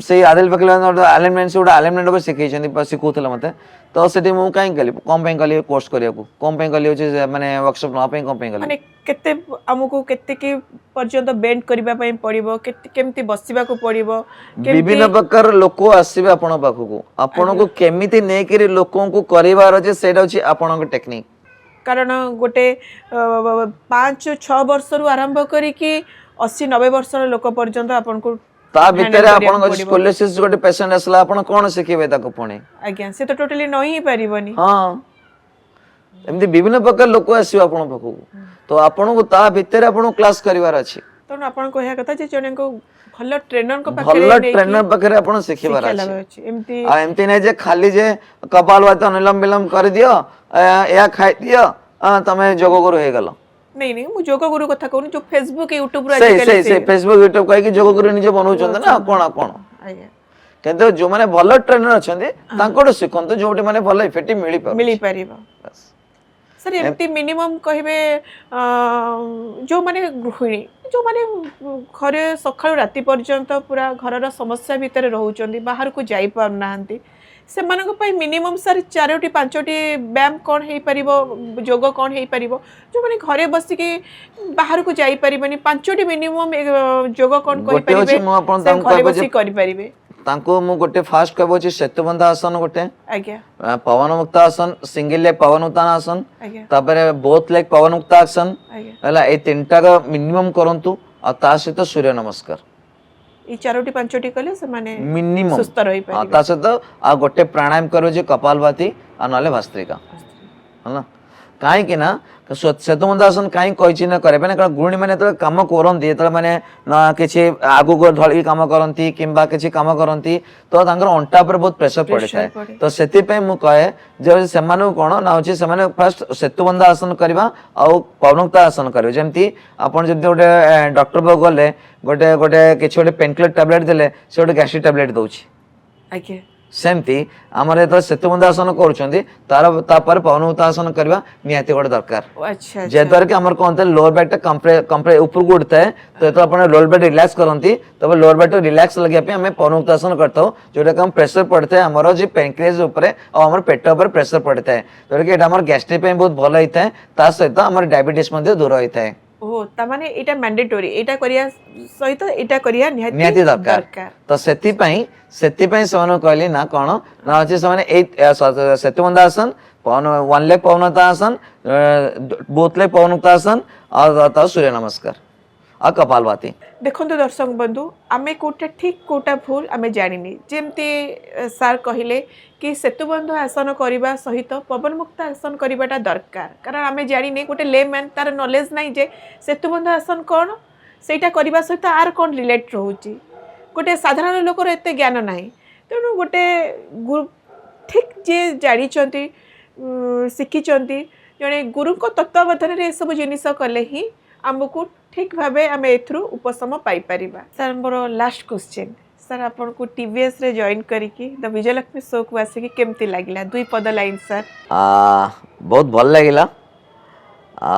से आदिल फकील अलाइनमेंट से गोटा अलाइनमेंट को सिखै छथि सिखौतला मते तो सेठी मु काई कली कम पे कली कोर्स करिया को कम पे कली होची माने वर्कशॉप न पे कम पे कली माने केते हमको केते की पर्यंत बेंड करिबा पई पड़िबो केमती बसिबा को पड़िबो विभिन्न प्रकार लोक आसीबे आपण पाखु आपण को केमिति नै करी लोकों को करिवार जे सेटा होची आपण को टेक्निक कारण गोटे 5-6 वर्ष रु आरंभ करी कि 80-90 वर्ष लोक पर्यंत आपण को ता भितर आपण स्कोलेसिस गोटे पेशेंट असला आपण कोन सिखिबे ताको पुणी आज्ञा से तो टोटली नही परिबनी हां एमती विभिन्न प्रकार लोक आसीबे आपण पाखु तो आपण को ता भितर आपण क्लास करिवार अछि ତେଣୁ ଆପଣ କହିବା କଥା ଯେ ଜଣେ ଭଲ ଟ୍ରେନରଙ୍କ ଭଲ ପାଖରେ ଟ୍ରେନର ପାଖରେ ଆପଣ ଶିଖିବାର ଅଛି ଏମିତି ଆଉ ଏମିତି ନାହିଁ ଯେ ଖାଲି ଯେ କପାଳଭାତି ଅନୁଲୋମ ବିଲୋମ କରିଦିଅ ଏହା ଖାଇଦିଅ ତମେ ଯୋଗ ଗୁରୁ ହେଇଗଲ। ନାଇଁ ନାଇଁ ମୁଁ ଯୋଗ ଗୁରୁ କଥା କହୁନି ଯୋଉ ଫେସବୁକ୍ ୟୁଟ୍ୟୁବ ରୁ ସେଇ ଆଜିକାଲି ସେଇ ସେଇ ଫେସବୁକ୍ ୟୁଟ୍ୟୁବ କହିକି ଯୋଗ ଗୁରୁ ନିଜେ ବନଉଛନ୍ତି ନା କଣ କଣ ଆଜ୍ଞା କିନ୍ତୁ ଯୋଉମାନେ ଭଲ ट्रेनर ଅଛନ୍ତି ତାଙ୍କଠୁ ଶିଖନ୍ତୁ ଯୋଉଠି ମାନେ ଭଲ ଇଫେକ୍ଟିଭ ମିଳିପାରୁଛି। ମିଳିପାରିବ ସାର୍ ଏମିତି ମିନିମମ୍ କହିବେ ଯୋଉମାନେ ଗୃହିଣୀ ଯୋଉମାନେ ଘରେ ସକାଳୁ ରାତି ପର୍ଯ୍ୟନ୍ତ ପୁରା ଘରର ସମସ୍ୟା ଭିତରେ ରହୁଛନ୍ତି ବାହାରକୁ ଯାଇ ପାରୁନାହାନ୍ତି ସେମାନଙ୍କ ପାଇଁ ମିନିମମ୍ ସାର୍ 4ଟି 5ଟି ବ୍ୟାୟାମ କ'ଣ ହେଇପାରିବ ଯୋଗ କ'ଣ ହେଇପାରିବ ଯୋଉମାନେ ଘରେ ବସିକି ବାହାରକୁ ଯାଇପାରିବେନି 5ଟି ମିନିମମ୍ ଯୋଗ କ'ଣ ଗୋଟେ ଅଛି କରିପାରିବେ ମୁଁ ଆପଣ ସେ ତାଙ୍କୁ ଘରେ କହିବି ବସି ଯେ କରିପାରିବେ। ତାଙ୍କୁ ମୁଁ ଗୋଟେ ଫାଷ୍ଟ କହିବି ଅଛି ସେତୁବନ୍ଧା ଆସନ ଗୋଟେ ଆଜ୍ଞା पवन मुक्त आसन सिंगल लेग पवन उत्तान आसन ଆଜ୍ଞା तापर बोथ लेग पवन मुक्त आसन ଆଜ୍ଞା हैला ए तीनटा का मिनिमम करंतु आ ता सहित सूर्य नमस्कार ଏଇ 4ଟି 5ଟି କଲେ ସେମାନେ मिनिमम ସୁସ୍ଥ ता ରହିପାରିବେ। सहित आ गोटे प्राणायाम करो जे कपालभाति आ नले भस्त्रिका ହେଲା କାହିଁକି ନା ସେତୁବନ୍ଧାସନ କାହିଁକି କହିଛି ନା କରିବା ପାଇଁ କାରଣ ଗୃହିଣୀ ମାନେ ଯେତେବେଳେ କାମ କରନ୍ତି ଯେତେବେଳେ ମାନେ ନା କିଛି ଆଗକୁ ଧଳିକି କାମ କରନ୍ତି କିମ୍ବା କିଛି କାମ କରନ୍ତି ତ ତାଙ୍କର ଅଣ୍ଟା ଉପରେ ବହୁତ ପ୍ରେସର ପଡିଥାଏ ପଡେ। ତ ସେଥିପାଇଁ ମୁଁ କହେ ଯେ ସେମାନଙ୍କୁ କଣ ନା ହଉଛି ସେମାନେ ଫାଷ୍ଟ ସେତୁବନ୍ଧା ଆସନ କରିବା ଆଉ ପବନୁକ୍ତ ଆସନ କରିବେ ଯେମିତି ଆପଣ ଯଦି ଗୋଟେ ଡକ୍ଟର ପାଖକୁ ଗଲେ ଗୋଟେ ଗୋଟେ କିଛି ଗୋଟେ ପେନକିଲର ଟ୍ୟାବଲେଟ ଦେଲେ ସେ ଗୋଟେ ଗ୍ୟାଷ୍ଟ୍ରିକ ଟ୍ୟାବଲେଟ ଦଉଛି ଆଜ୍ଞା सेमती आमर जो सेतुबंध आसन कर पवनमुक्त आसन करवा निहाती गोटे दरकार अच्छा जद्वारा कि आमर कहते लोअर बैक कंप्रे ऊपर को उठता है तो जो आप लोअर बैक रिलैक्स करती तब लोअर बैक रिलैक्स लगे आम पवनमुक्त आसन करता हूँ जोटा कि प्रेसर पड़ता है आमर जो पेनक्रियाज और पेट उपर प्रेसर पड़ता है जोटा कि आम गैस्ट्रिक बहुत भल होता है सहित आम डायबिटीज दूर होता है ओहो ता माने एटा मैंडेटरी एटा करिया सहित एटा करिया निहाती दरकार तो सेति से कहली ना कौन ना अच्छे से सेतुबंध आसन पवन वन लेग पवनमुक्त आसन बोथ लेग पवनमुक्त आसन और सूर्य नमस्कार आ कपालभाति देखो दर्शक बंधु आमे कोटा ठीक कोटा भूल आमे जानिनी जेमती सार कहिले कि सेतुबंध आसन करबा सहित पवन मुक्त आसन करबाटा दरकार कारण आमे जानिने गोटे लेमैन तार नॉलेज नाही जे सेतुबंध आसन कोन सेटा करबा सहित आर कोन रिलेट रहउची गोटे साधारण लोकर एते ज्ञान नाही तेणु गोटे ठीक जे जानी चंती शिखिचंती जने गुरु को तत्वावधान रे सब जिनिस कले ही आमको ठीक भावे आम एथरू उपशम पाई परिबा। Sir more last question sir आपन को टीवीएस रे जॉइन करिकी द विजयलक्ष्मी शो को आसिकी केमती लागिला दुई पद लाइन सर बहुत भल लागिला आ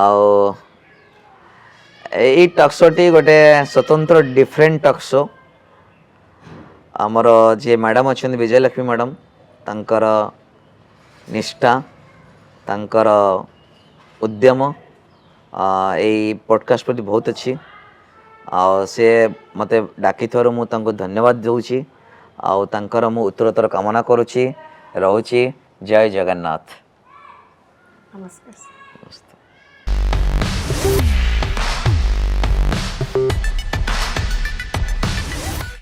एई टक्सोटी गोटे स्वतंत्र डिफरेंट टक्सो आमर जे मैडम अच्छा विजयलक्ष्मी मैडम तांकर निष्ठा तांकर उद्यम यही पॉडकास्ट प्रति बहुत अच्छी से मते डाकी थोर मु तांको धन्यवाद दूची आउर मु उत्तरोत्तर कामना करुची रहूची जय जगन्नाथ नमस्कार। नमस्ते।